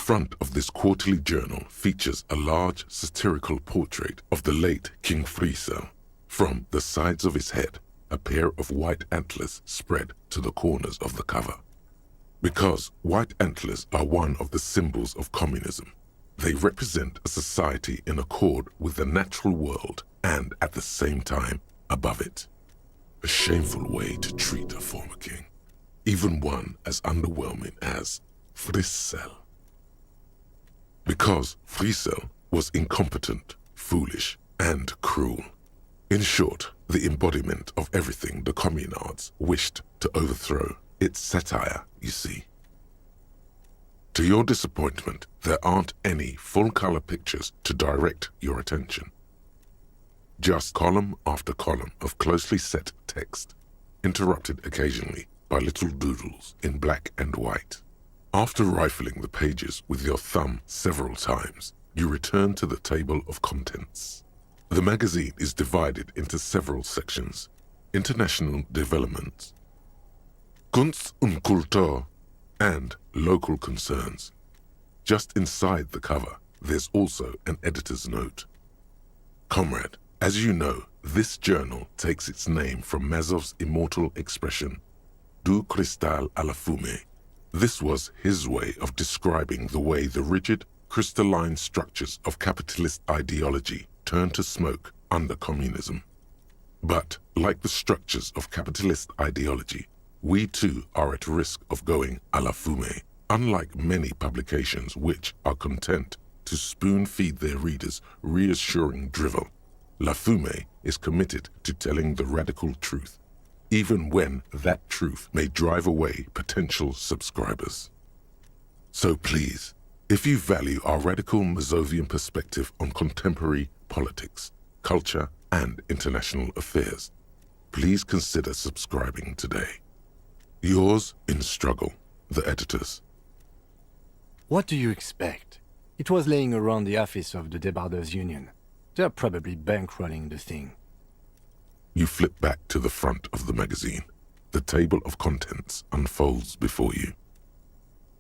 front of this quarterly journal features a large satirical portrait of the late King Friesel. From the sides of his head, a pair of white antlers spread to the corners of the cover. Because white antlers are one of the symbols of communism, they represent a society in accord with the natural world and at the same time above it. A shameful way to treat a former king, even one as underwhelming as Friesel. Because Friesel was incompetent, foolish, and cruel. In short, the embodiment of everything the communards wished to overthrow. It's satire, you see. To your disappointment, there aren't any full-color pictures to direct your attention. Just column after column of closely set text, interrupted occasionally by little doodles in black and white. After rifling the pages with your thumb several times, you return to the table of contents. The magazine is divided into several sections: international developments, Kunst und Kultur, and local concerns. Just inside the cover, there's also an editor's note. Comrade, as you know, this journal takes its name from Mazov's immortal expression, du cristal à la fumée. This was his way of describing the way the rigid, crystalline structures of capitalist ideology turn to smoke under communism. But, like the structures of capitalist ideology, we too are at risk of going à la fumée, unlike many publications which are content to spoon-feed their readers reassuring drivel. La Fumée is committed to telling the radical truth, even when that truth may drive away potential subscribers. So please, if you value our radical Mazovian perspective on contemporary politics, culture, and international affairs, please consider subscribing today. Yours in struggle, the editors. What do you expect? It was laying around the office of the Debarders Union. They're probably bankrolling the thing. You flip back to the front of the magazine. The table of contents unfolds before you.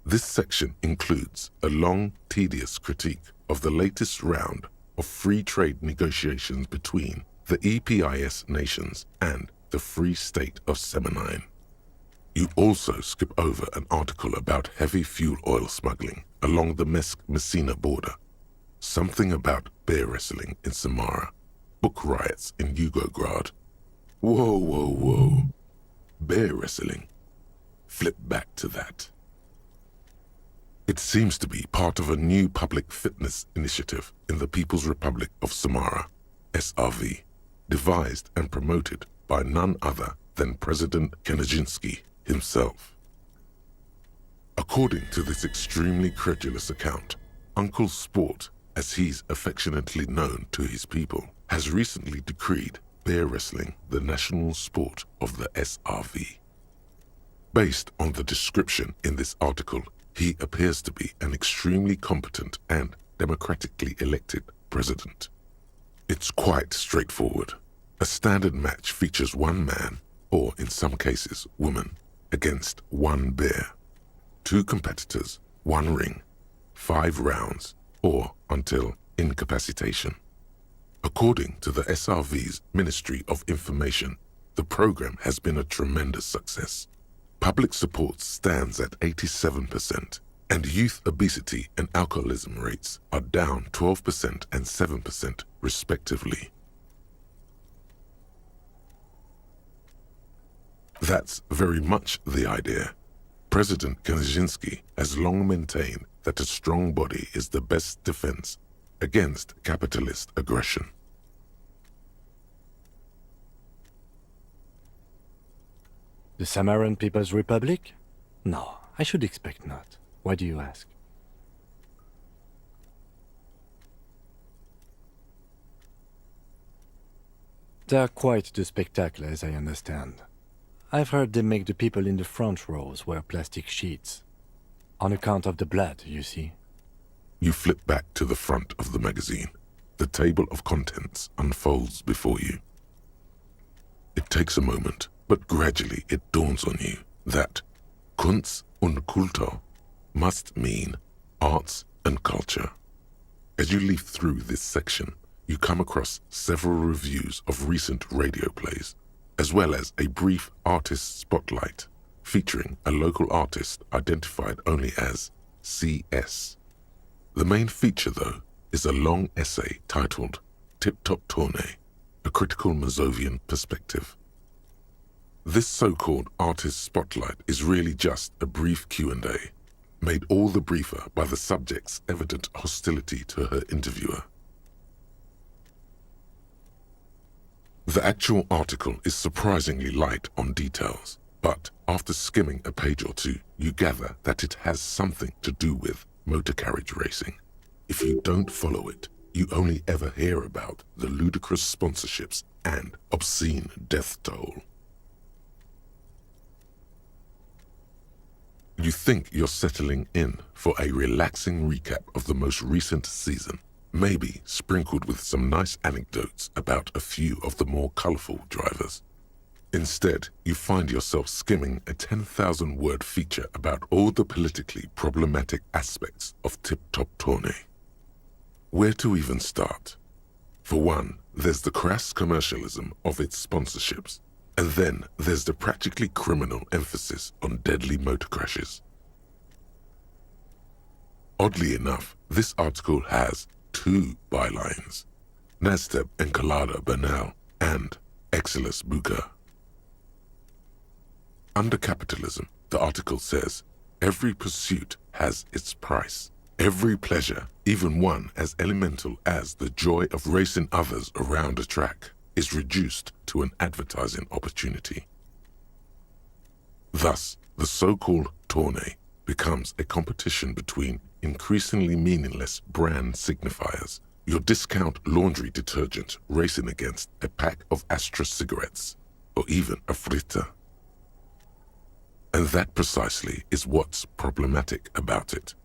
This section includes a long, tedious critique of the latest round of free trade negotiations between the EPIS nations and the Free State of Semenine. You also skip over an article about heavy fuel oil smuggling along the Minsk-Messina border, something about bear wrestling in Samara, book riots in Yugograd. Whoa. Bear wrestling. Flip back to that. It seems to be part of a new public fitness initiative in the People's Republic of Samara, SRV, devised and promoted by none other than President Kanajinsky himself. According to this extremely credulous account, Uncle Sport, as he's affectionately known to his people, has recently decreed bear wrestling the national sport of the SRV. Based on the description in this article, he appears to be an extremely competent and democratically elected president. It's quite straightforward. A standard match features one man, or in some cases woman, against one bear. 2 competitors, 1 ring, 5 rounds, or until incapacitation. According to the SRV's Ministry of Information, the program has been a tremendous success. Public support stands at 87%, and youth obesity and alcoholism rates are down 12% and 7% respectively. That's very much the idea. President Kanajinsky has long maintained that a strong body is the best defense against capitalist aggression. The Samaran People's Republic? No, I should expect not. Why do you ask? They're quite the spectacle, as I understand. I've heard they make the people in the front rows wear plastic sheets. On account of the blood, you see. You flip back to the front of the magazine. The table of contents unfolds before you. It takes a moment, but gradually it dawns on you that Kunst und Kultur must mean arts and culture. As you leaf through this section, you come across several reviews of recent radio plays, as well as a brief artist spotlight featuring a local artist identified only as CS. The main feature, though, is a long essay titled Tip Top Tournée, a critical Mazovian perspective. This so-called artist spotlight is really just a brief Q&A, made all the briefer by the subject's evident hostility to her interviewer. The actual article is surprisingly light on details, but after skimming a page or two, you gather that it has something to do with motor carriage racing. If you don't follow it, you only ever hear about the ludicrous sponsorships and obscene death toll. You think you're settling in for a relaxing recap of the most recent season, maybe sprinkled with some nice anecdotes about a few of the more colorful drivers. Instead, you find yourself skimming a 10,000-word feature about all the politically problematic aspects of Tip Top Tournée. Where to even start? For one, there's the crass commercialism of its sponsorships, and then there's the practically criminal emphasis on deadly motor crashes. Oddly enough, this article has 2 bylines, Nasteb Encolada Bernal and Exilus Buka. Under capitalism, the article says, every pursuit has its price. Every pleasure, even one as elemental as the joy of racing others around a track, is reduced to an advertising opportunity. Thus, the so-called tournée becomes a competition between increasingly meaningless brand signifiers, your discount laundry detergent racing against a pack of Astra cigarettes, or even a frita. And that precisely is what's problematic about it.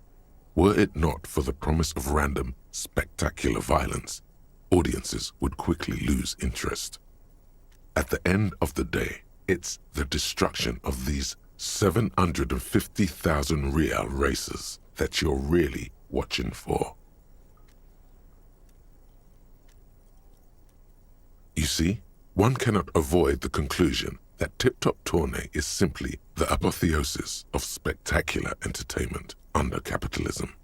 Were it not for the promise of random, spectacular violence, audiences would quickly lose interest. At the end of the day, it's the destruction of these 750,000 real races that you're really watching for. You see, one cannot avoid the conclusion that Tip Top Tournée is simply the apotheosis of spectacular entertainment under capitalism.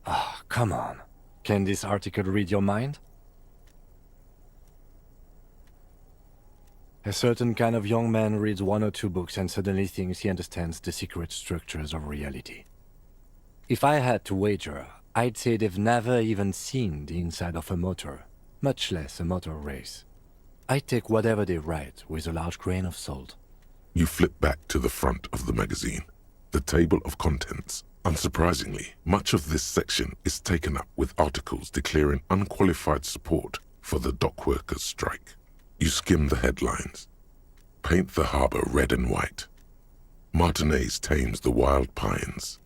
Ah, come on. Can this article read your mind? A certain kind of young man reads 1 or 2 books and suddenly thinks he understands the secret structures of reality. If I had to wager, I'd say they've never even seen the inside of a motor, much less a motor race. I take whatever they write with a large grain of salt. You flip back to the front of the magazine, the table of contents. Unsurprisingly, much of this section is taken up with articles declaring unqualified support for the dock workers' strike. You skim the headlines. Paint the harbor red and white. Martinez tames the wild pines.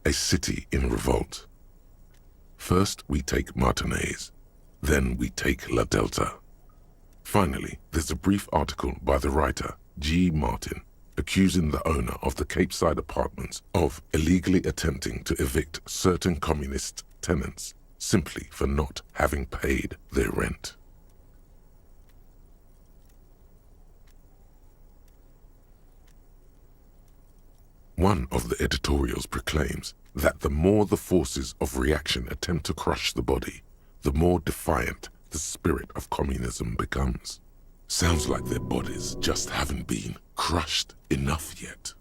A city in revolt. First we take Martinez, then we take La Delta. Finally, there's a brief article by the writer, G. Martin, accusing the owner of the Cape Side apartments of illegally attempting to evict certain communist tenants simply for not having paid their rent. One of the editorials proclaims that the more the forces of reaction attempt to crush the body, the more defiant the spirit of communism becomes. Sounds like their bodies just haven't been crushed enough yet.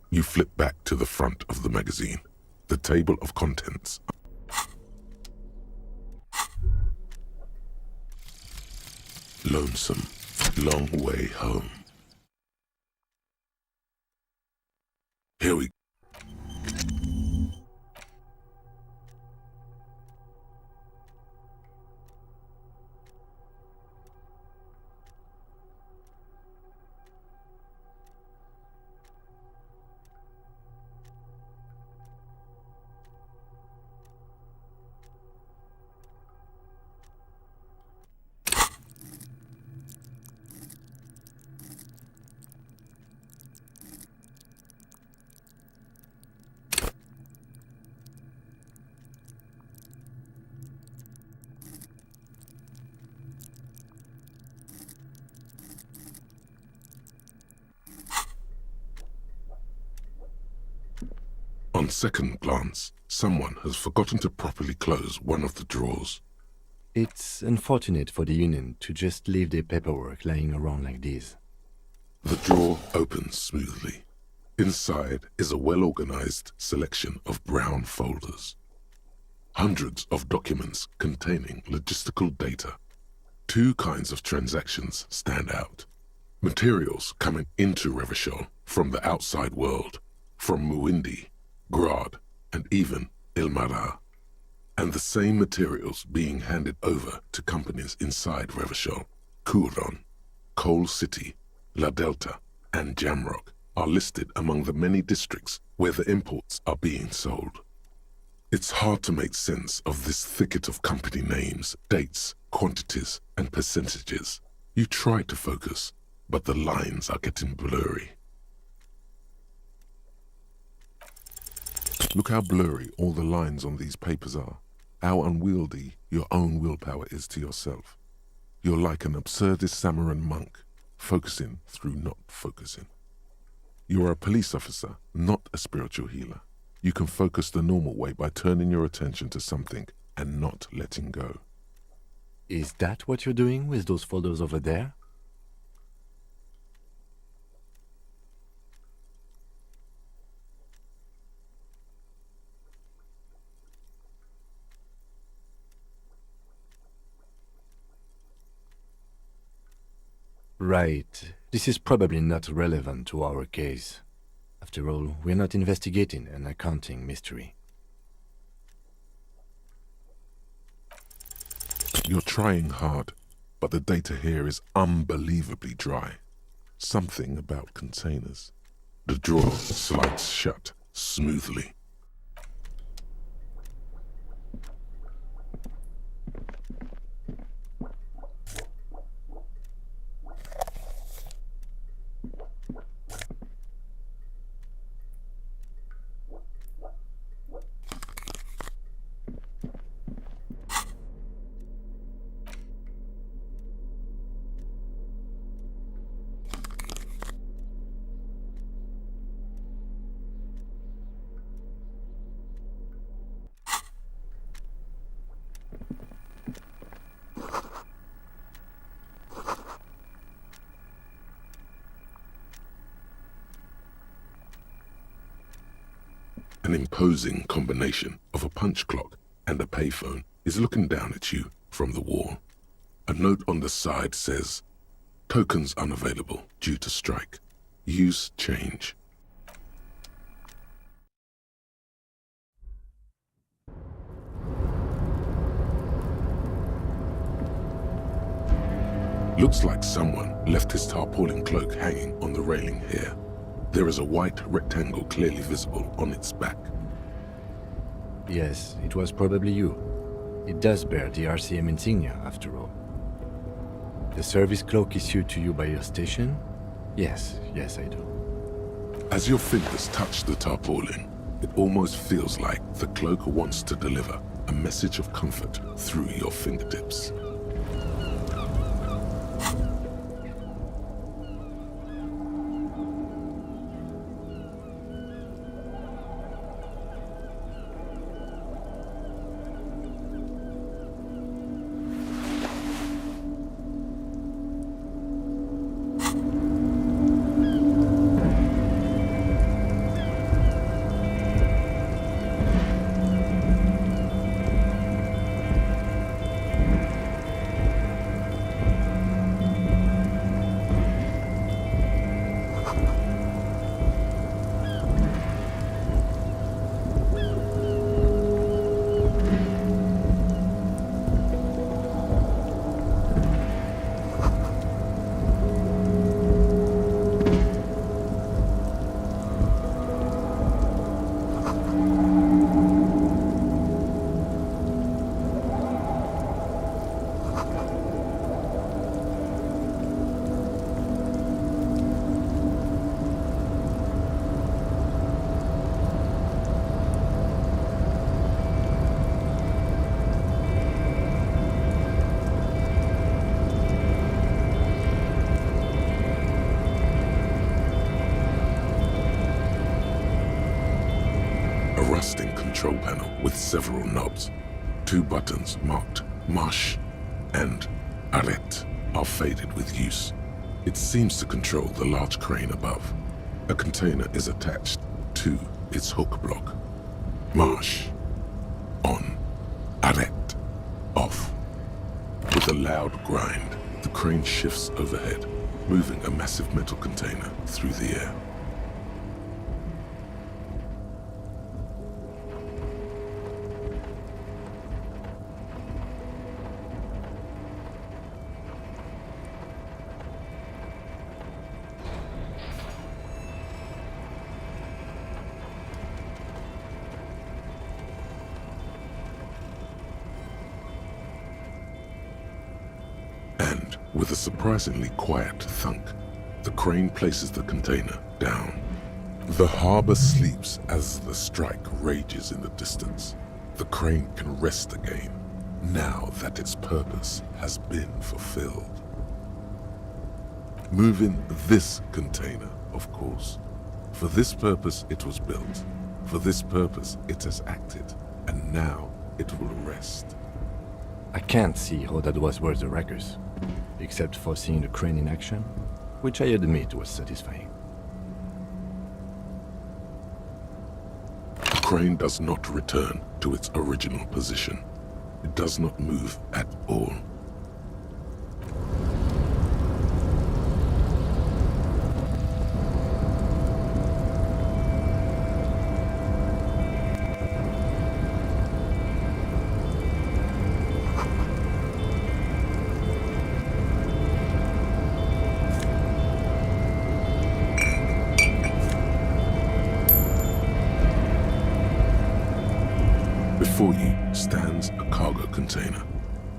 You flip back to the front of the magazine, the table of contents. Lonesome, long way home. Here we On second glance, someone has forgotten to properly close one of the drawers. It's unfortunate for the Union to just leave their paperwork lying around like this. The drawer opens smoothly. Inside is a well-organized selection of brown folders. Hundreds of documents containing logistical data. Two kinds of transactions stand out. Materials coming into Revachol from the outside world, from Muindi, Grad, and even Ilmara. And the same materials being handed over to companies inside Revachol, Kuron, Coal City, La Delta, and Jamrock are listed among the many districts where the imports are being sold. It's hard to make sense of this thicket of company names, dates, quantities, and percentages. You try to focus, but the lines are getting blurry. Look how blurry all the lines on these papers are. How unwieldy your own willpower is to yourself. You're like an absurdist Samaran monk, focusing through not focusing. You are a police officer, not a spiritual healer. You can focus the normal way by turning your attention to something and not letting go. Is that what you're doing with those folders over there? Right. This is probably not relevant to our case. After all, we're not investigating an accounting mystery. You're trying hard, but the data here is unbelievably dry. Something about containers. The drawer slides shut smoothly. An imposing combination of a punch clock and a payphone is looking down at you from the wall. A note on the side says, "Tokens unavailable due to strike. Use change." Looks like someone left his tarpaulin cloak hanging on the railing here. There is a white rectangle clearly visible on its back. Yes, it was probably you. It does bear the RCM insignia, after all. The service cloak issued to you by your station? Yes, I do. As your fingers touch the tarpaulin, it almost feels like the cloak wants to deliver a message of comfort through your fingertips. control panel with several knobs. 2 buttons marked Marche and Arrête are faded with use. It seems to control the large crane above. A container is attached to its hook block. Marche. On. Arrête. Off. With a loud grind, the crane shifts overhead, moving a massive metal container through the air. And with a surprisingly quiet thunk, the crane places the container down. The harbor sleeps as the strike rages in the distance. The crane can rest again, now that its purpose has been fulfilled. Moving this container, of course. For this purpose it was built. For this purpose it has acted. And now it will rest. I can't see how that was worth the wreckers, except for seeing the crane in action, which I admit was satisfying. The crane does not return to its original position. It does not move at all. Before you stands a cargo container,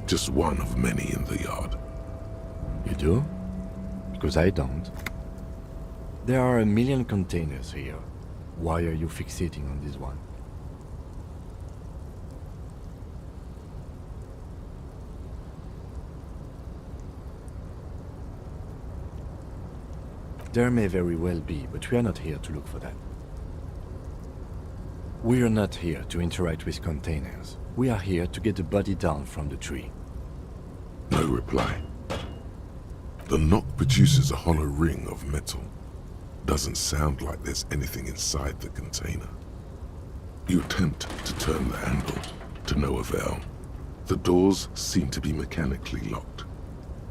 just one of many in the yard. You do? Because I don't. There are a million containers here. Why are you fixating on this one? There may very well be, but we are not here to look for that. We are not here to interact with containers. We are here to get the body down from the tree. No reply. The knock produces a hollow ring of metal. Doesn't sound like there's anything inside the container. You attempt to turn the handle, to no avail. The doors seem to be mechanically locked.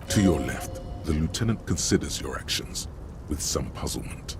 To your left, the lieutenant considers your actions with some puzzlement.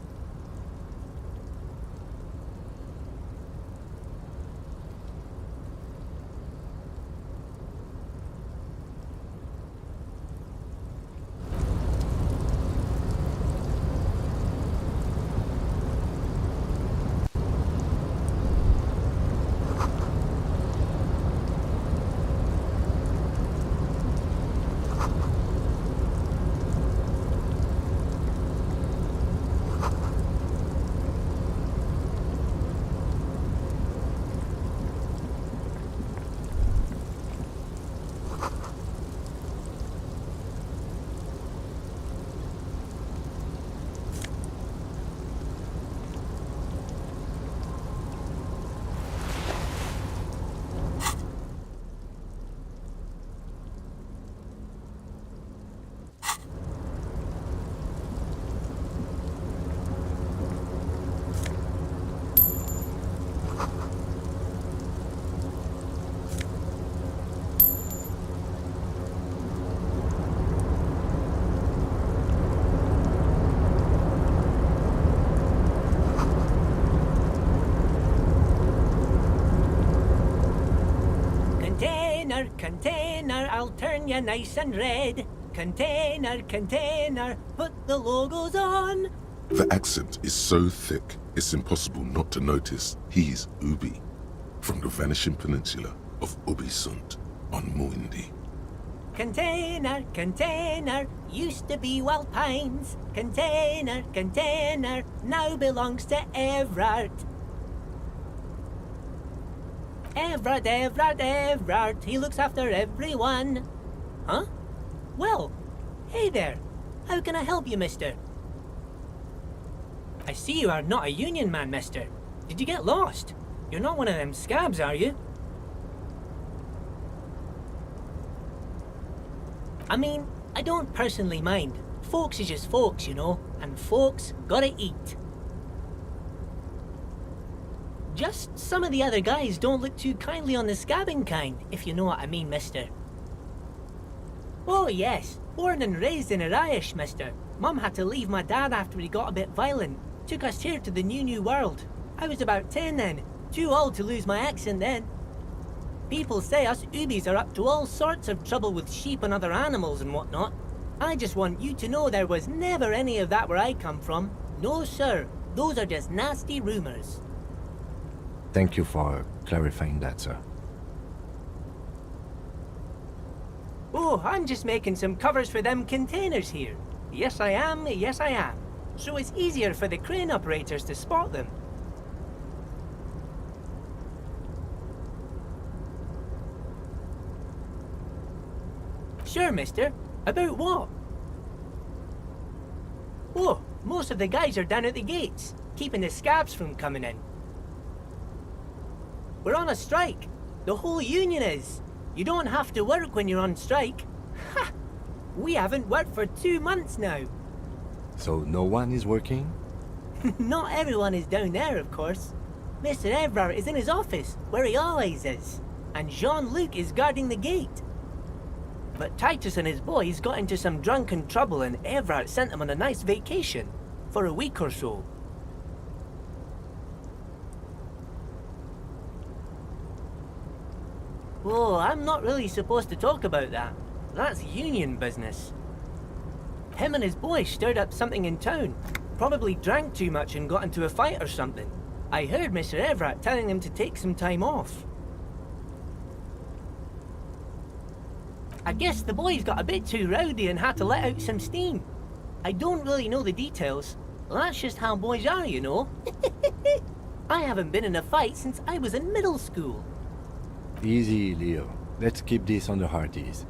Container, I'll turn you nice and red. Container, container, put the logos on. The accent is so thick, it's impossible not to notice he's Ubi, from the vanishing peninsula of Ubisunt on Muindi. Container, container, used to be Wild Pines. Container, container, now belongs to Everard. Everard, Everard, Everard, he looks after everyone. Huh? Well, hey there. How can I help you, mister? I see you are not a union man, mister. Did you get lost? You're not one of them scabs, are you? I mean, I don't personally mind. Folks is just folks, you know, and folks gotta eat. Just some of the other guys don't look too kindly on the scabbing kind, if you know what I mean, mister. Oh yes, born and raised in Irish, mister. Mum had to leave my dad after he got a bit violent. Took us here to the new world. I was about 10 then, too old to lose my accent then. People say us Ubis are up to all sorts of trouble with sheep and other animals and whatnot. I just want you to know there was never any of that where I come from. No sir, those are just nasty rumors. Thank you for clarifying that, sir. Oh, I'm just making some covers for them containers here. Yes I am, yes I am. So it's easier for the crane operators to spot them. Sure, mister. About what? Oh, most of the guys are down at the gates, keeping the scabs from coming in. We're on a strike. The whole union is. You don't have to work when you're on strike. Ha! We haven't worked for 2 months now. So no one is working? Not everyone is down there, of course. Mr. Evrard is in his office, where he always is. And Jean-Luc is guarding the gate. But Titus and his boys got into some drunken trouble and Evrard sent them on a nice vacation. For a week or so. Oh, I'm not really supposed to talk about that. That's union business. Him and his boys stirred up something in town. Probably drank too much and got into a fight or something. I heard Mr. Evrard telling them to take some time off. I guess the boys got a bit too rowdy and had to let out some steam. I don't really know the details. That's just how boys are, you know. I haven't been in a fight since I was in middle school. Easy, Leo. Let's keep this on the hard ease.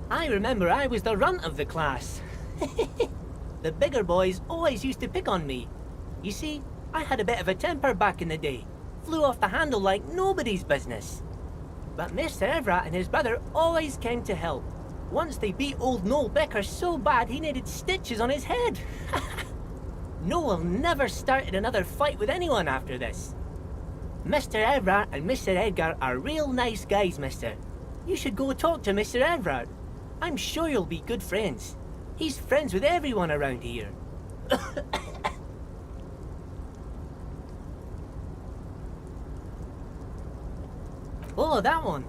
I remember I was the runt of the class. The bigger boys always used to pick on me. You see, I had a bit of a temper back in the day. Flew off the handle like nobody's business. But Mr. Evrard and his brother always came to help. Once they beat old Noel Becker so bad he needed stitches on his head. Noel never started another fight with anyone after this. Mr. Evrard and Mr. Edgar are real nice guys, mister. You should go talk to Mr. Evrard. I'm sure you'll be good friends. He's friends with everyone around here. Oh, that one.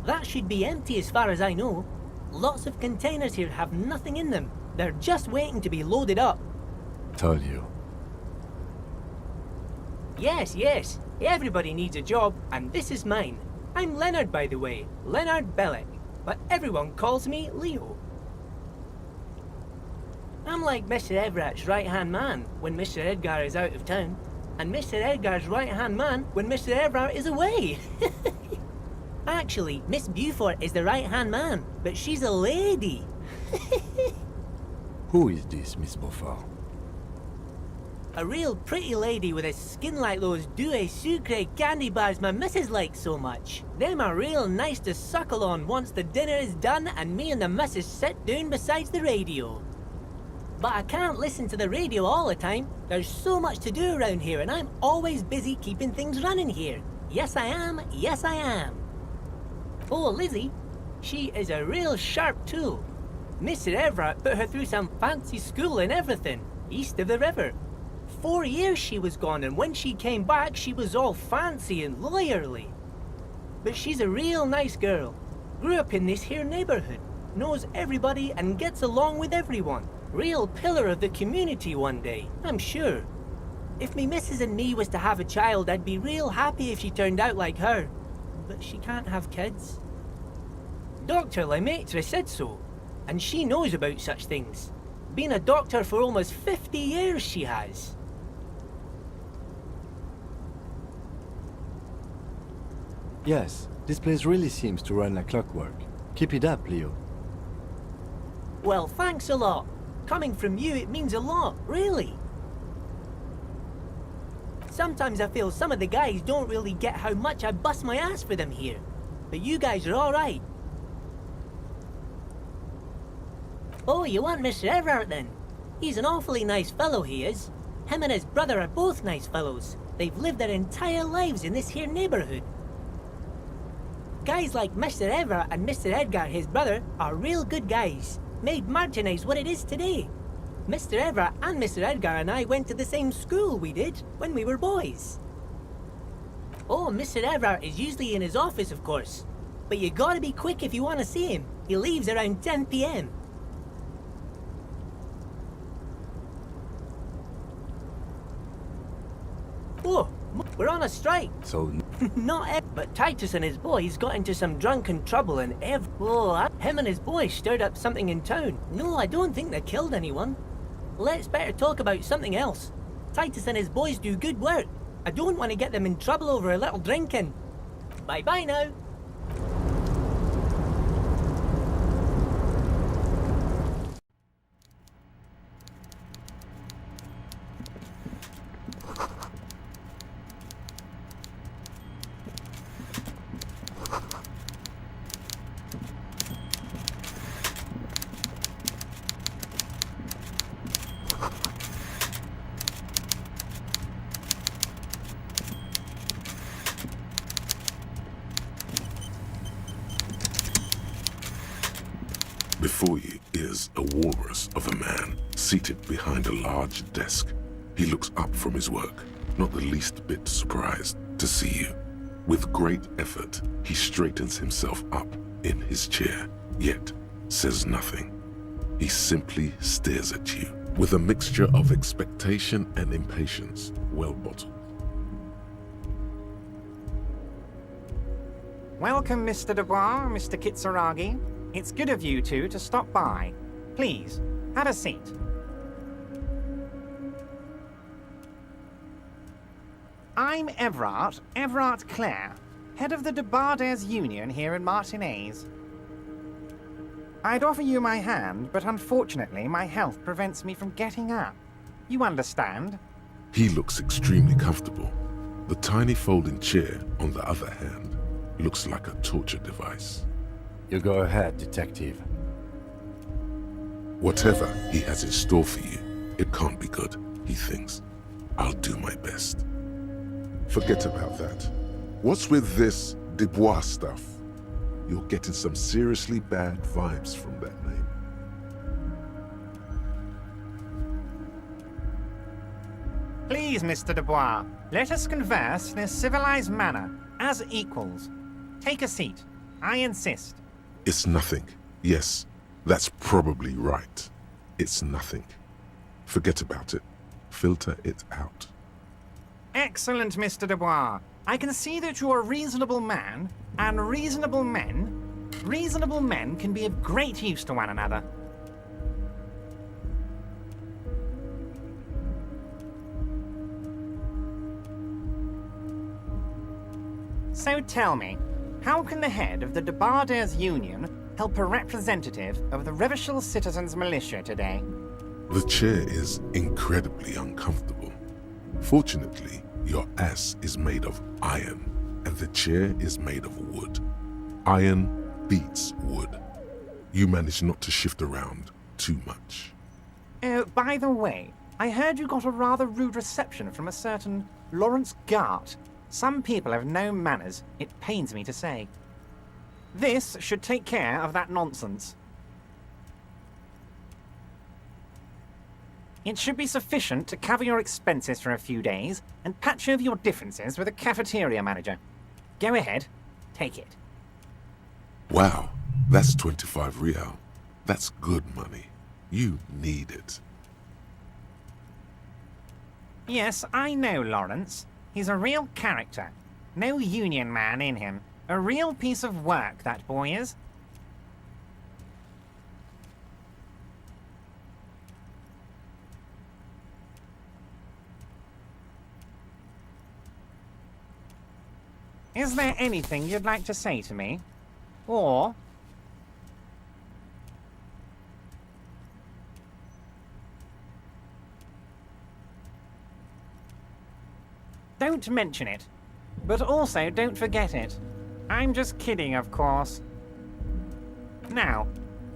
That should be empty as far as I know. Lots of containers here have nothing in them. They're just waiting to be loaded up. Told you. Yes, yes. Everybody needs a job, and this is mine. I'm Leonard, by the way. Leonard Bellick. But everyone calls me Leo. I'm like Mr. Everett's right-hand man when Mr. Edgar is out of town, and Mr. Edgar's right-hand man when Mr. Everett is away. Actually, Miss Beaufort is the right-hand man, but she's a lady. Who is this, Miss Beaufort? A real pretty lady with a skin like those Douai Sucre candy bars my missus likes so much. Them are real nice to suckle on once the dinner is done and me and the missus sit down beside the radio. But I can't listen to the radio all the time. There's so much to do around here and I'm always busy keeping things running here. Yes I am, yes I am. Oh, Lizzie, she is a real sharp tool. Mr. Everett put her through some fancy school and everything, east of the river. 4 years she was gone, and when she came back, she was all fancy and lawyerly. But she's a real nice girl. Grew up in this here neighborhood, knows everybody and gets along with everyone. Real pillar of the community one day, I'm sure. If me missus and me was to have a child, I'd be real happy if she turned out like her. But she can't have kids. Dr. Lemaitre said so, and she knows about such things. Been a doctor for almost 50 years she has. Yes, this place really seems to run like clockwork. Keep it up, Leo. Well, thanks a lot. Coming from you, it means a lot, really. Sometimes I feel some of the guys don't really get how much I bust my ass for them here. But you guys are alright. Oh, you want Mr. Everard then? He's an awfully nice fellow, he is. Him and his brother are both nice fellows. They've lived their entire lives in this here neighbourhood. Guys like Mr. Everard and Mr. Edgar, his brother, are real good guys. Made Martinez what it is today. Mr. Everard and Mr. Edgar and I went to the same school, we did, when we were boys. Oh, Mr. Everard is usually in his office, of course. But you gotta be quick if you want to see him. He leaves around 10 p.m. Oh, we're on a strike. So, Not Ev, but Titus and his boys got into some drunken trouble and him and his boys stirred up something in town. No, I don't think they killed anyone. Let's better talk about something else. Titus and his boys do good work. I don't want to get them in trouble over a little drinking. Bye-bye now. Before you is a walrus of a man seated behind a large desk. He looks up from his work, not the least bit surprised to see you. With great effort, he straightens himself up in his chair, yet says nothing. He simply stares at you with a mixture of expectation and impatience, well bottled. Welcome, Mr. Dubois, Mr. Kitsuragi. It's good of you two to stop by. Please, have a seat. I'm Everard Clare, head of the Debarders Union here in Martinez. I'd offer you my hand, but unfortunately my health prevents me from getting up. You understand? He looks extremely comfortable. The tiny folding chair, on the other hand, looks like a torture device. you go ahead, detective. Whatever he has in store for you, it can't be good, he thinks. I'll do my best. Forget about that. What's with this Dubois stuff? You're getting some seriously bad vibes from that name. Please, Mr. Dubois, let us converse in a civilized manner, as equals. Take a seat. I insist. It's nothing. Yes, that's probably right. It's nothing. Forget about it. Filter it out. Excellent, Mr. Dubois. I can see that you're a reasonable man, and reasonable men can be of great use to one another. So tell me, how can the head of the Debarders Union help a representative of the Revachol Citizens Militia today? The chair is incredibly uncomfortable. Fortunately, your ass is made of iron, and the chair is made of wood. Iron beats wood. You manage not to shift around too much. Oh, by the way, I heard you got a rather rude reception from a certain Lawrence Gart. Some people have no manners, it pains me to say. This should take care of that nonsense. It should be sufficient to cover your expenses for a few days and patch over your differences with a cafeteria manager. Go ahead, take it. Wow, that's 25 real. That's good money. You need it. Yes, I know Lawrence. He's a real character. No union man in him. A real piece of work, that boy is. Is there anything you'd like to say to me? Or... Don't mention it. But also don't forget it. I'm just kidding, of course. Now,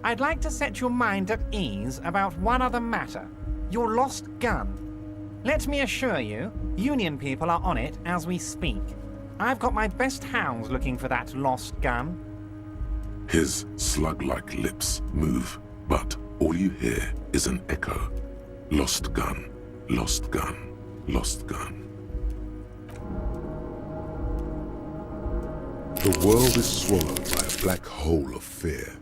I'd like to set your mind at ease about one other matter. Your lost gun. Let me assure you, Union people are on it as we speak. I've got my best hounds looking for that lost gun. His slug-like lips move, but all you hear is an echo. Lost gun, lost gun, lost gun. The world is swallowed by a black hole of fear.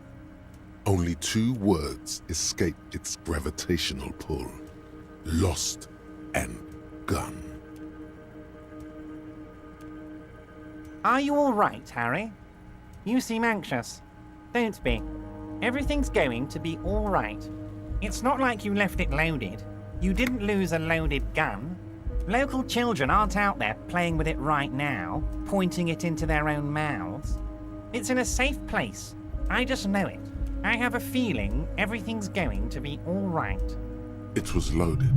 Only 2 words escape its gravitational pull. Lost and gun. Are you all right, Harry? You seem anxious. Don't be. Everything's going to be all right. It's not like you left it loaded. You didn't lose a loaded gun. Local children aren't out there playing with it right now, pointing it into their own mouths. It's in a safe place. I just know it. I have a feeling everything's going to be all right. It was loaded.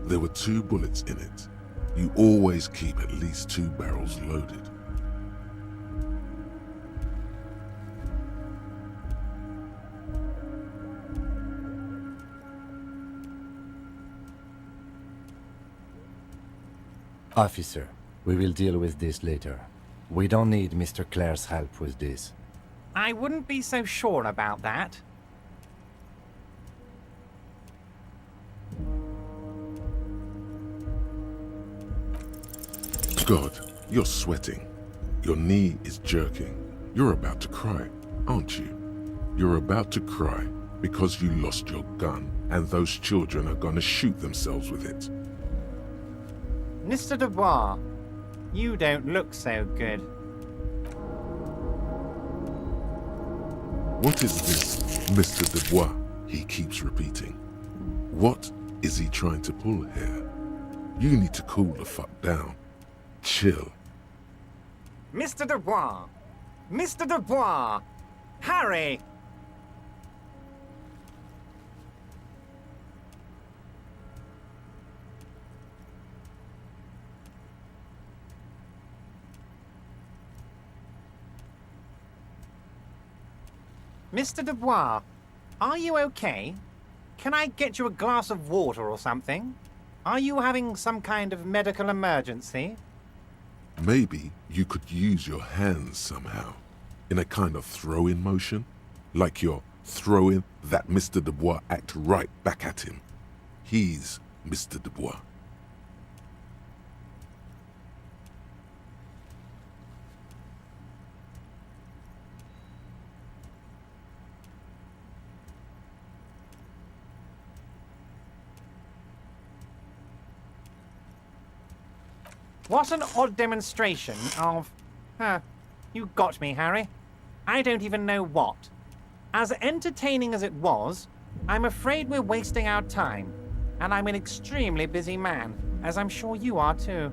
There were 2 bullets in it. You always keep at least 2 barrels loaded. Officer, we will deal with this later. We don't need Mr. Clare's help with this. I wouldn't be so sure about that. God, you're sweating. Your knee is jerking. You're about to cry, aren't you? You're about to cry because you lost your gun and those children are gonna shoot themselves with it. Mr. Dubois, you don't look so good. What is this, Mr. Dubois? He keeps repeating. What is he trying to pull here? You need to cool the fuck down. Chill. Mr. Dubois! Mr. Dubois! Harry! Mr. Dubois, are you okay? Can I get you a glass of water or something? Are you having some kind of medical emergency? Maybe you could use your hands somehow, in a kind of throw-in motion, like you're throwing that Mr. Dubois act right back at him. He's Mr. Dubois. What an odd demonstration of... you got me, Harry. I don't even know what. As entertaining as it was, I'm afraid we're wasting our time. And I'm an extremely busy man, as I'm sure you are too.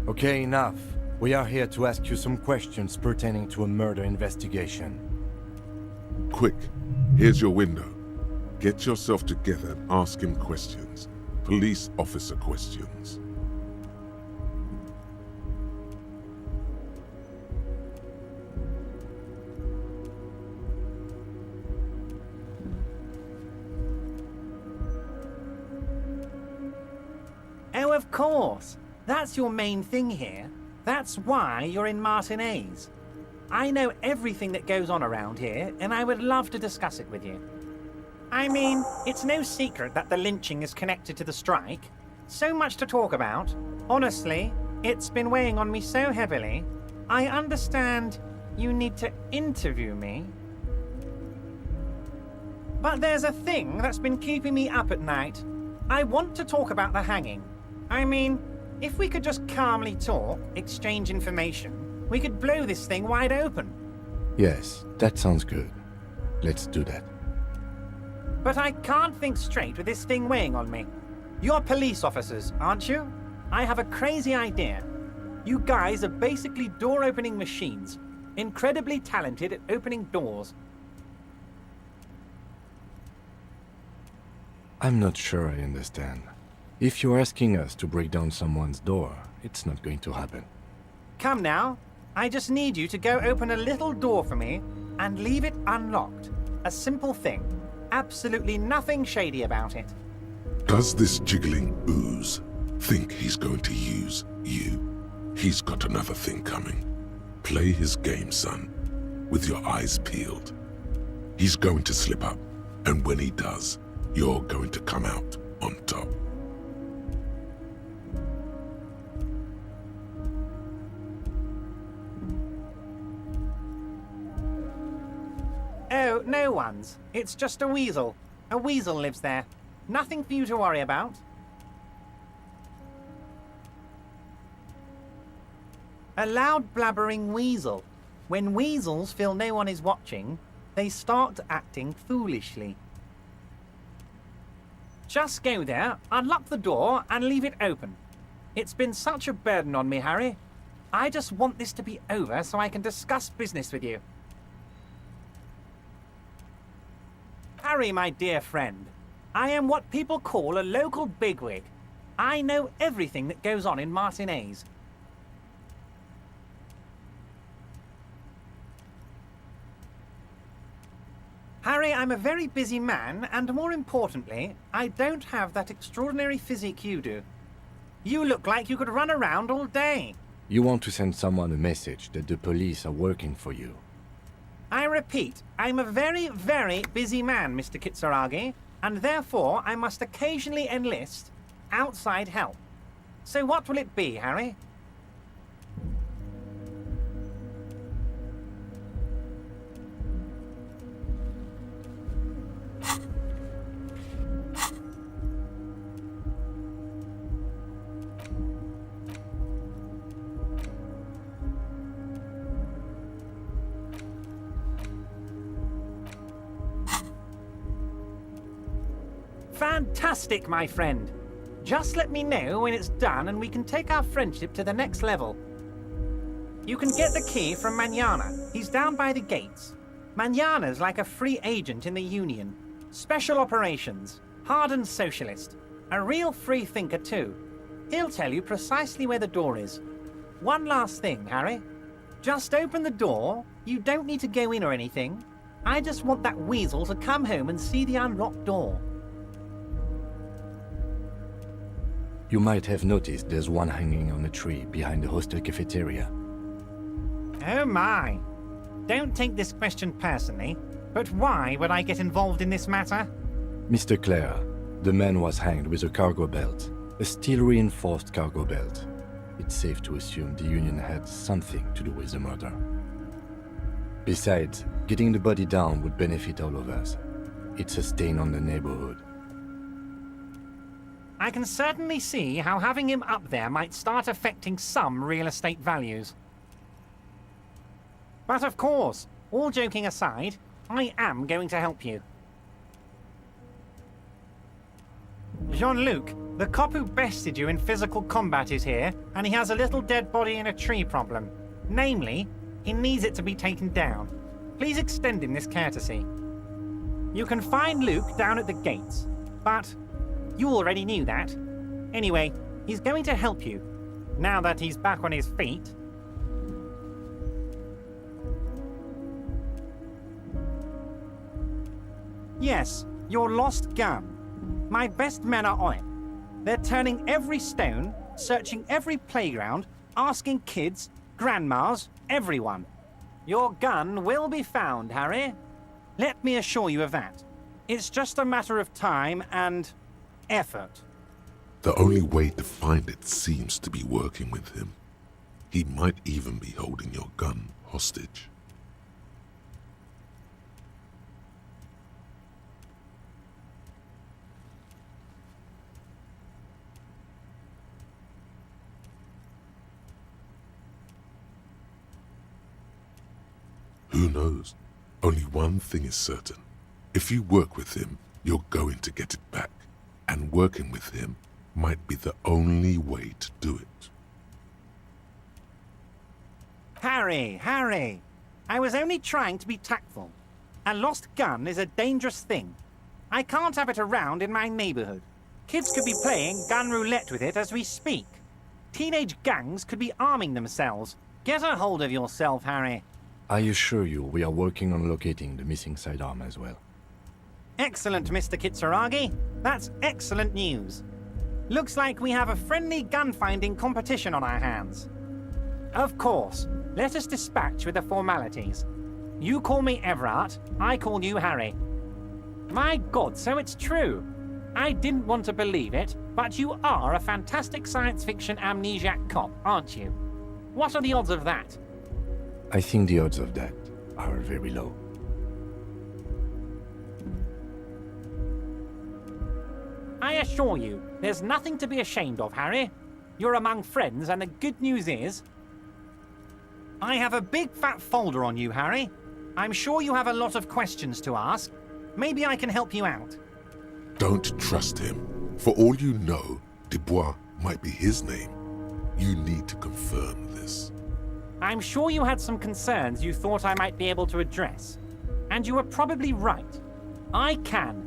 Okay, enough. We are here to ask you some questions pertaining to a murder investigation. Quick, here's your window. Get yourself together and ask him questions. Police officer questions. Oh, of course. That's your main thing here. That's why you're in Martinez. I know everything that goes on around here, and I would love to discuss it with you. I mean, it's no secret that the lynching is connected to the strike. So much to talk about. Honestly, it's been weighing on me so heavily. I understand you need to interview me. But there's a thing that's been keeping me up at night. I want to talk about the hanging. I mean, if we could just calmly talk, exchange information, we could blow this thing wide open. Yes, that sounds good. Let's do that. But I can't think straight with this thing weighing on me. You're police officers, aren't you? I have a crazy idea. You guys are basically door-opening machines, incredibly talented at opening doors. I'm not sure I understand. If you're asking us to break down someone's door, It's not going to happen. Come now. I just need you to go open a little door for me and leave it unlocked. A simple thing. Absolutely nothing shady about it. Does this jiggling ooze think he's going to use you? He's got another thing coming. Play his game, son, with your eyes peeled. He's going to slip up, and when he does, you're going to come out on top. Oh, no one's. It's just a weasel. A weasel lives there. Nothing for you to worry about. A loud blabbering weasel. When weasels feel no one is watching, they start acting foolishly. Just go there, unlock the door, and leave it open. It's been such a burden on me, Harry. I just want this to be over so I can discuss business with you. Harry, my dear friend, I am what people call a local bigwig. I know everything that goes on in Martinez. Harry, I'm a very busy man, and more importantly, I don't have that extraordinary physique you do. You look like you could run around all day. You want to send someone a message that the police are working for you. I repeat, I'm a very, very busy man, Mr. Kitsuragi, and therefore I must occasionally enlist outside help. So what will it be, Harry? Fantastic, my friend. Just let me know when it's done and we can take our friendship to the next level. You can get the key from Manana. He's down by the gates. Manana's like a free agent in the Union. Special operations. Hardened socialist. A real free thinker too. He'll tell you precisely where the door is. One last thing, Harry. Just open the door. You don't need to go in or anything. I just want that weasel to come home and see the unlocked door. You might have noticed there's one hanging on a tree behind the hostel cafeteria. Oh my. Don't take this question personally, but why would I get involved in this matter? Mr. Clare, the man was hanged with a cargo belt, a steel-reinforced cargo belt. It's safe to assume the Union had something to do with the murder. Besides, getting the body down would benefit all of us. It's a stain on the neighborhood. I can certainly see how having him up there might start affecting some real estate values. But of course, all joking aside, I am going to help you. Jean-Luc, the cop who bested you in physical combat is here, and he has a little dead body in a tree problem. Namely, he needs it to be taken down. Please extend him this courtesy. You can find Luke down at the gates, but you already knew that. Anyway, he's going to help you, now that he's back on his feet. Yes, your lost gun. My best men are on it. They're turning every stone, searching every playground, asking kids, grandmas, everyone. Your gun will be found, Harry. Let me assure you of that. It's just a matter of time and effort. The only way to find it seems to be working with him. He might even be holding your gun hostage. Who knows? Only one thing is certain. If you work with him, you're going to get it back. And working with him might be the only way to do it. Harry! I was only trying to be tactful. A lost gun is a dangerous thing. I can't have it around in my neighborhood. Kids could be playing gun roulette with it as we speak. teenage gangs could be arming themselves. Get a hold of yourself, Harry. I assure you, we are working on locating the missing sidearm as well. Excellent, Mr. Kitsuragi. That's excellent news. Looks like we have a friendly gun-finding competition on our hands. Of course, let us dispatch with the formalities. You call me Everard, I call you Harry. My God, so it's true. I didn't want to believe it, but you are a fantastic science fiction amnesiac cop, aren't you? What are the odds of that? I think the odds of that are very low. I assure you, there's nothing to be ashamed of, Harry. You're among friends, and the good news is... I have a big fat folder on you, Harry. I'm sure you have a lot of questions to ask. Maybe I can help you out. Don't trust him. For all you know, Dubois might be his name. You need to confirm this. I'm sure you had some concerns you thought I might be able to address. And you were probably right. I can.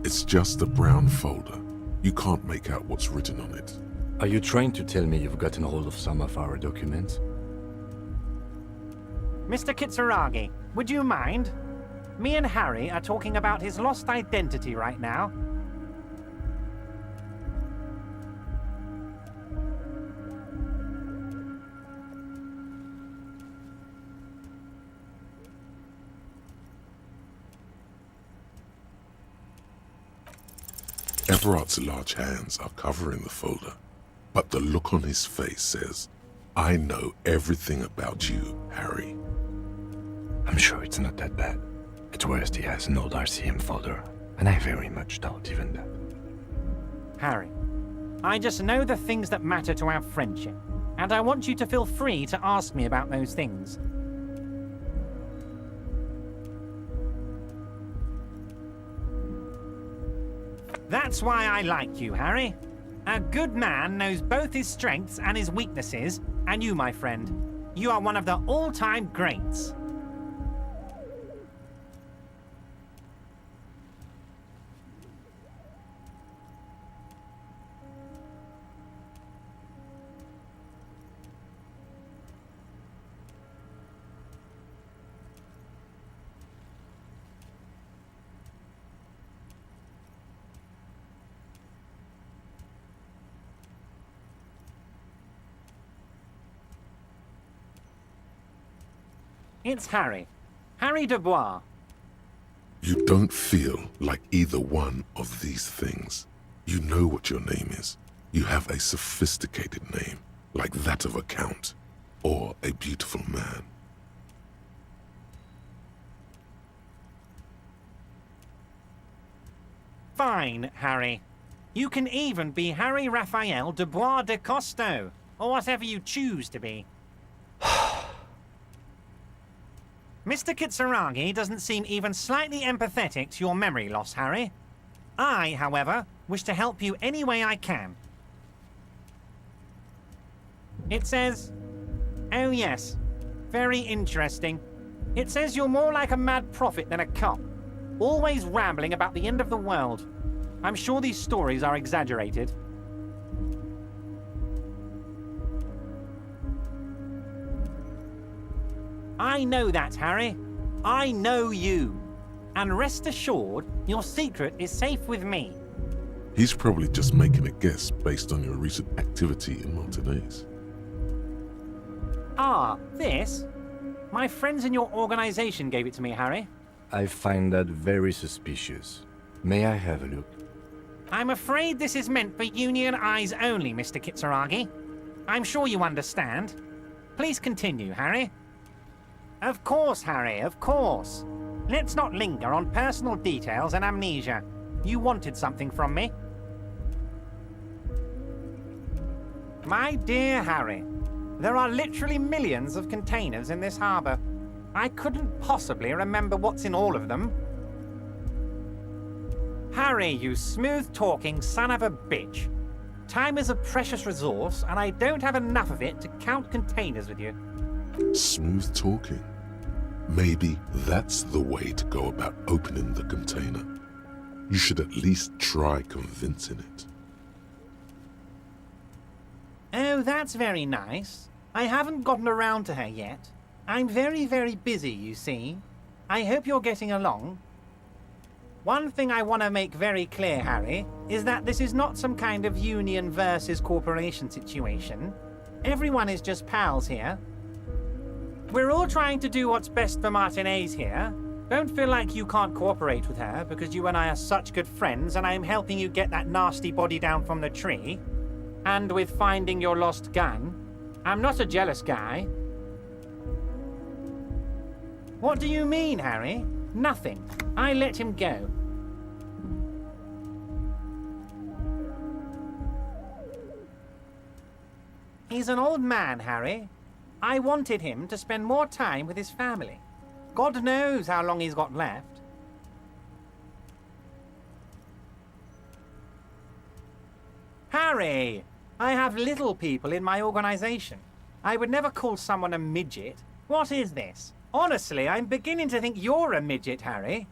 It's just a brown folder. You can't make out what's written on it. Are you trying to tell me you've gotten hold of some of our documents? Mr. Kitsuragi, would you mind? Me and Harry are talking about his lost identity right now. Everard's large hands are covering the folder, but the look on his face says, I know everything about you, Harry. I'm sure it's not that bad. At worst, he has an old RCM folder, and I very much doubt even that. Harry, I just know the things that matter to our friendship, and I want you to feel free to ask me about those things. That's why I like you, Harry. A good man knows both his strengths and his weaknesses, and you, my friend, you are one of the all-time greats. It's Harry. Harry Dubois. You don't feel like either one of these things. You know what your name is. You have a sophisticated name, like that of a count, or a beautiful man. Fine, Harry. You can even be Harry Raphael Dubois de Costo, or whatever you choose to be. Mr. Kitsuragi doesn't seem even slightly empathetic to your memory loss, Harry. I, however, wish to help you any way I can. It says... Oh yes, very interesting. It says you're more like a mad prophet than a cop. Always rambling about the end of the world. I'm sure these stories are exaggerated. I know that, Harry. I know you. And rest assured, your secret is safe with me. He's probably just making a guess based on your recent activity in Martinez. Ah, this? My friends in your organization gave it to me, Harry. I find that very suspicious. May I have a look? I'm afraid this is meant for Union eyes only, Mr. Kitsuragi. I'm sure you understand. Please continue, Harry. Of course, Harry, of course. Let's not linger on personal details and amnesia. You wanted something from me. My dear Harry, there are literally millions of containers in this harbor. I couldn't possibly remember what's in all of them. Harry, you smooth-talking son of a bitch. Time is a precious resource, and I don't have enough of it to count containers with you. Smooth talking. Maybe that's the way to go about opening the container. You should at least try convincing it. Oh, that's very nice. I haven't gotten around to her yet. I'm very, very busy, you see. I hope you're getting along. One thing I want to make very clear, Harry, is that this is not some kind of union versus corporation situation. Everyone is just pals here. We're all trying to do what's best for Martinez here. Don't feel like you can't cooperate with her, because you and I are such good friends and I'm helping you get that nasty body down from the tree. And with finding your lost gun. I'm not a jealous guy. What do you mean, Harry? Nothing. I let him go. He's an old man, Harry. I wanted him to spend more time with his family. God knows how long he's got left. Harry! I have little people in my organization. I would never call someone a midget. What is this? Honestly, I'm beginning to think you're a midget, Harry.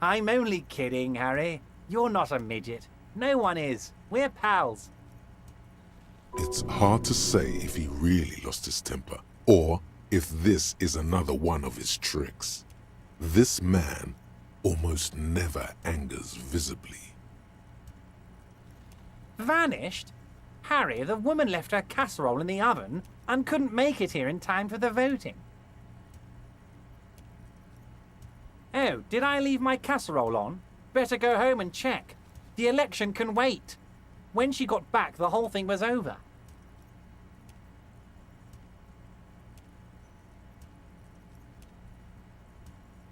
I'm only kidding, Harry. You're not a midget. No one is. We're pals. It's hard to say if he really lost his temper, or if this is another one of his tricks. This man almost never angers visibly. Vanished? Harry, the woman left her casserole in the oven and couldn't make it here in time for the voting. Oh, did I leave my casserole on? Better go home and check. The election can wait. When she got back, the whole thing was over.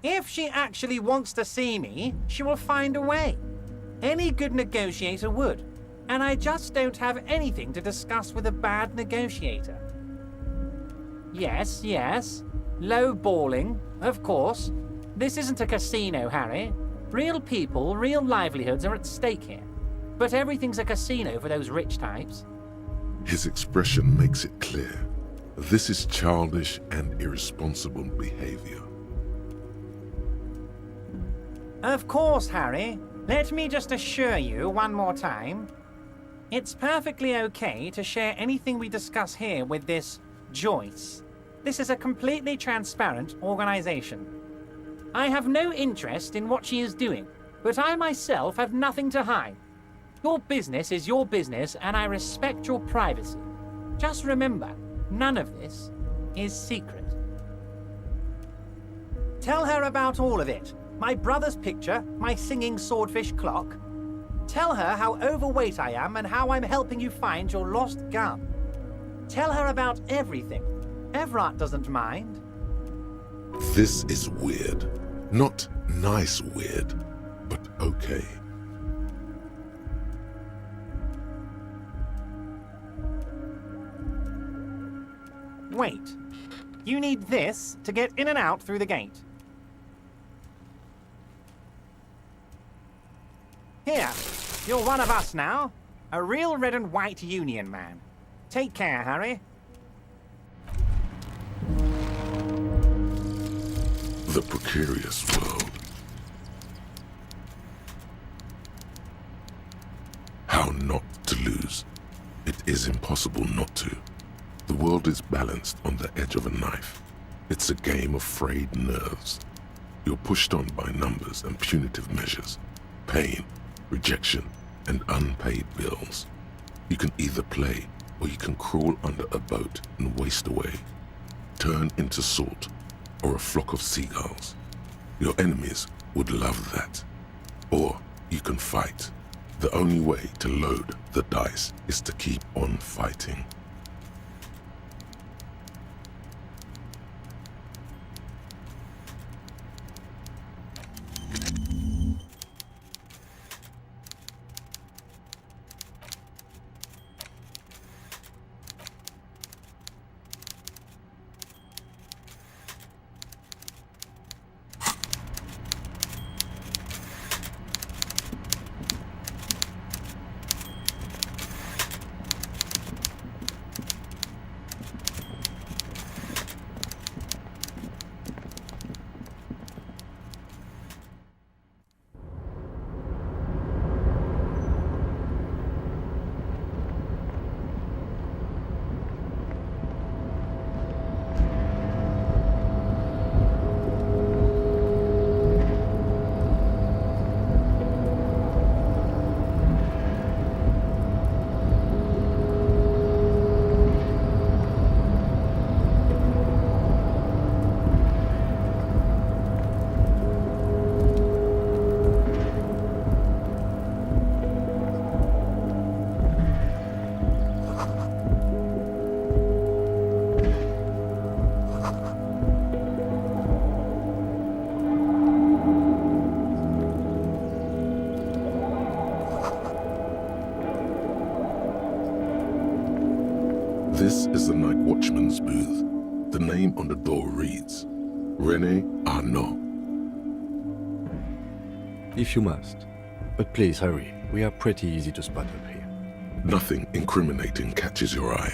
If she actually wants to see me, she will find a way. Any good negotiator would. And I just don't have anything to discuss with a bad negotiator. Yes, yes. Low balling, of course. This isn't a casino, Harry. Real people, real livelihoods are at stake here. But everything's a casino for those rich types. His expression makes it clear. This is childish and irresponsible behavior. Of course, Harry. Let me just assure you one more time. It's perfectly okay to share anything we discuss here with this Joyce. This is a completely transparent organization. I have no interest in what she is doing, but I myself have nothing to hide. Your business is your business, and I respect your privacy. Just remember, none of this is secret. Tell her about all of it. My brother's picture, my singing swordfish clock. Tell her how overweight I am and how I'm helping you find your lost gun. Tell her about everything. Everard doesn't mind. This is weird. Not nice weird, but okay. Wait. You need this to get in and out through the gate. Here, you're one of us now. A real red and white union man. Take care, Harry. The precarious world. How not to lose. It is impossible not to. The world is balanced on the edge of a knife. It's a game of frayed nerves. You're pushed on by numbers and punitive measures. Pain, rejection, and unpaid bills. You can either play, or you can crawl under a boat and waste away. Turn into salt, or a flock of seagulls. Your enemies would love that. Or you can fight. The only way to load the dice is to keep on fighting. This is the night watchman's booth. The name on the door reads, René Arnaud. If you must. But please hurry. We are pretty easy to spot up here. Nothing incriminating catches your eye.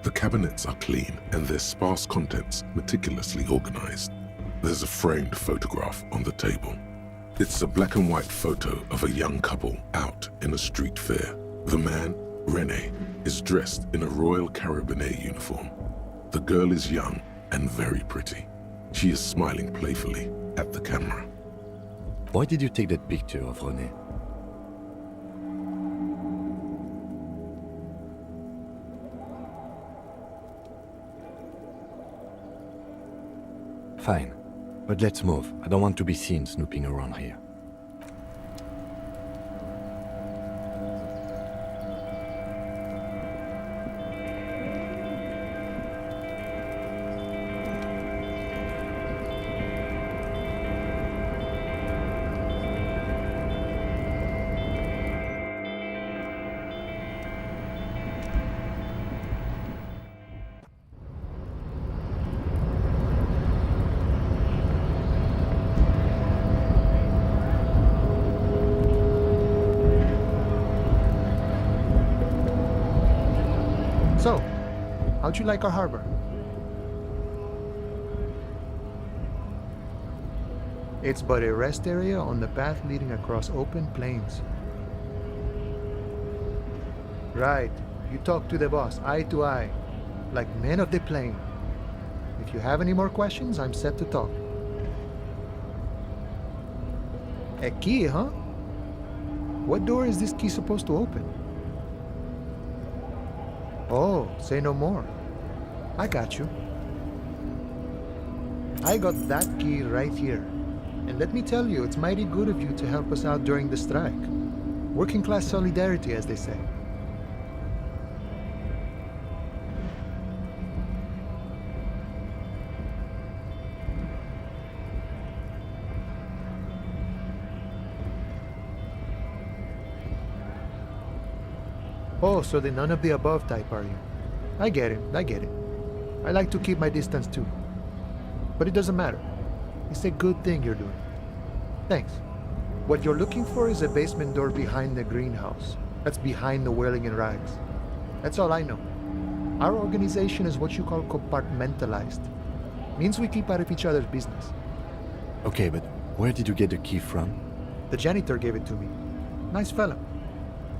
The cabinets are clean and their sparse contents meticulously organized. There's a framed photograph on the table. It's a black and white photo of a young couple out in a street fair. The man, René, is dressed in a Royal Carabinier uniform. The girl is young and very pretty. She is smiling playfully at the camera. Why did you take that picture of René? Fine, but let's move. I don't want to be seen snooping around here. So, how'd you like our harbor? It's but a rest area on the path leading across open plains. Right, you talk to the boss, eye to eye, like men of the plain. If you have any more questions, I'm set to talk. A key, huh? What door is this key supposed to open? Oh, say no more. I got you. I got that key right here. And let me tell you, it's mighty good of you to help us out during the strike. Working class solidarity, as they say. Oh, so the none of the above type, are you? I get it, I get it. I like to keep my distance too. But it doesn't matter. It's a good thing you're doing. Thanks. What you're looking for is a basement door behind the greenhouse. That's behind the Whirling in Rags. That's all I know. Our organization is what you call compartmentalized. Means we keep out of each other's business. Okay, but where did you get the key from? The janitor gave it to me. Nice fella.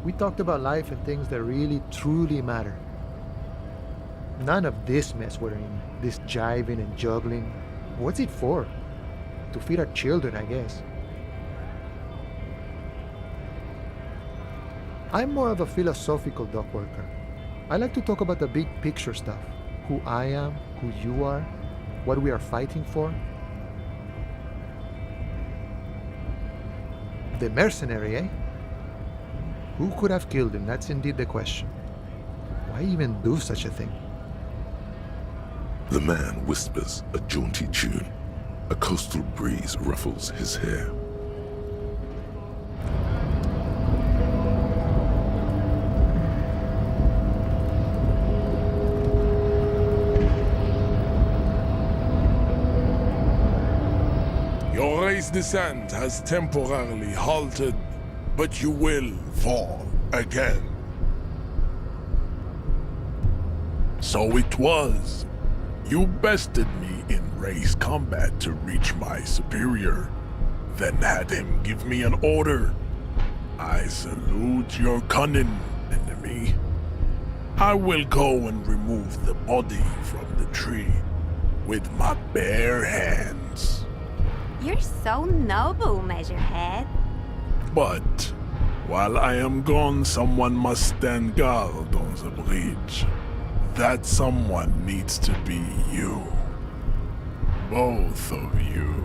We talked about life and things that really, truly matter. None of this mess we're in, this jiving and juggling. What's it for? To feed our children, I guess. I'm more of a philosophical dock worker. I like to talk about the big picture stuff. Who I am, who you are, what we are fighting for. The mercenary, eh? Who could have killed him? That's indeed the question. Why even do such a thing? The man whispers a jaunty tune. A coastal breeze ruffles his hair. Your race descent has temporarily halted, but you will fall again. So it was. You bested me in race combat to reach my superior, then had him give me an order. I salute your cunning, enemy. I will go and remove the body from the tree with my bare hands. You're so noble, Measurehead. But while I am gone, someone must stand guard on the bridge. That someone needs to be you. Both of you.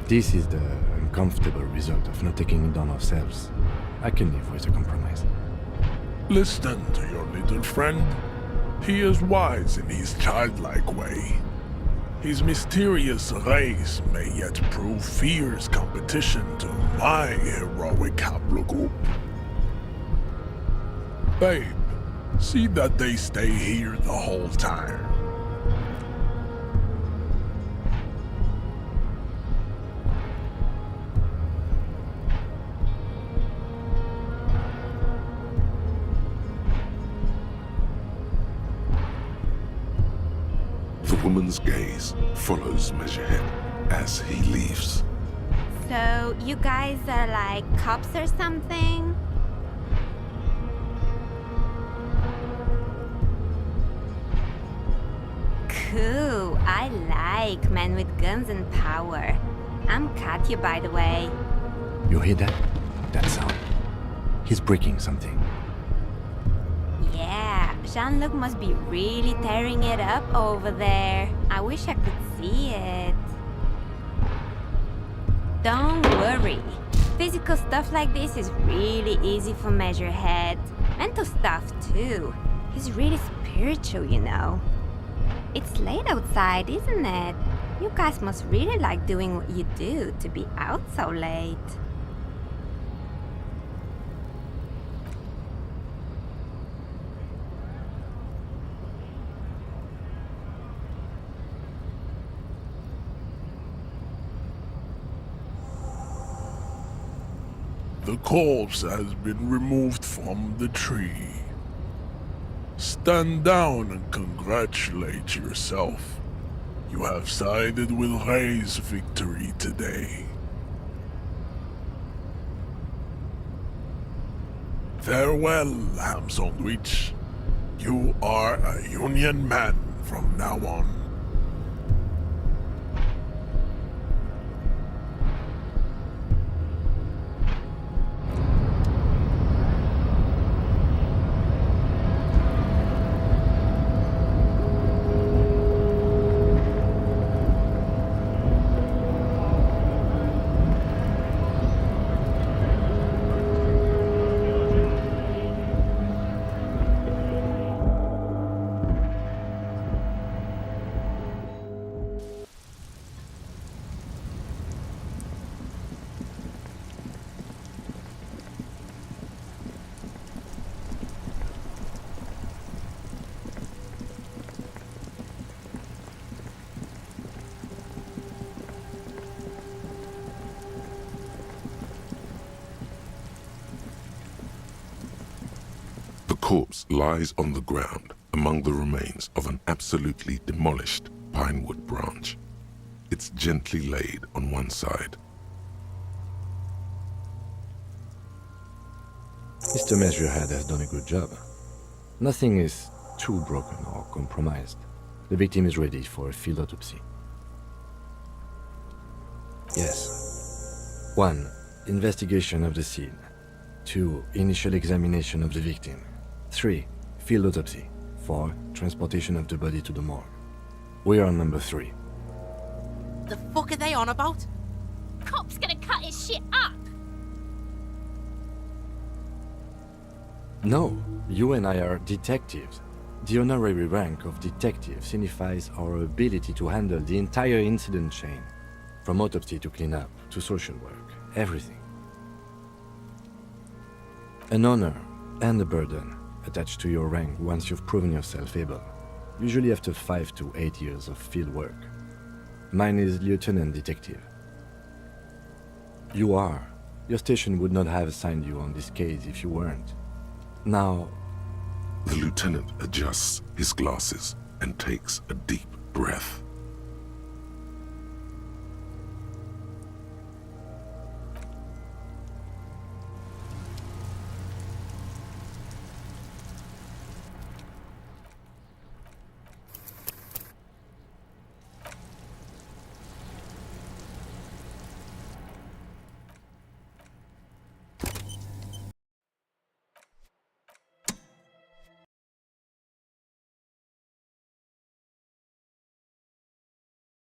This is the uncomfortable result of not taking it on ourselves. I can live with a compromise. Listen to your little friend. He is wise in his childlike way. His mysterious race may yet prove fierce competition to my heroic haplogroup. Babe, see that they stay here the whole time. The woman's gaze follows Measurehead as he leaves. So, you guys are like cops or something? Cool, I like men with guns and power. I'm Katya, by the way. You hear that? That sound. He's breaking something. Yeah, Jean-Luc must be really tearing it up over there. I wish I could see it. Don't worry. Physical stuff like this is really easy for Measurehead. Mental stuff too. He's really spiritual, you know. It's late outside, isn't it? You guys must really like doing what you do to be out so late. The corpse has been removed from the tree. Stand down and congratulate yourself. You have sided with Ray's victory today. Farewell, ham sandwich. You are a Union man from now on. The corpse lies on the ground among the remains of an absolutely demolished pinewood branch. It's gently laid on one side. Mr. Measurehead has done a good job. Nothing is too broken or compromised. The victim is ready for a field autopsy. Yes. 1. Investigation of the scene. 2. Initial examination of the victim. 3. Field autopsy. 4. Transportation of the body to the morgue. We are on number 3. The fuck are they on about? Cop's gonna cut his shit up! No, you and I are detectives. The honorary rank of detective signifies our ability to handle the entire incident chain, from autopsy to cleanup to social work, everything. An honor and a burden attached to your rank once you've proven yourself able, usually after 5 to 8 years of field work. Mine is Lieutenant Detective. You are. Your station would not have assigned you on this case if you weren't. Now, The lieutenant adjusts his glasses and takes a deep breath.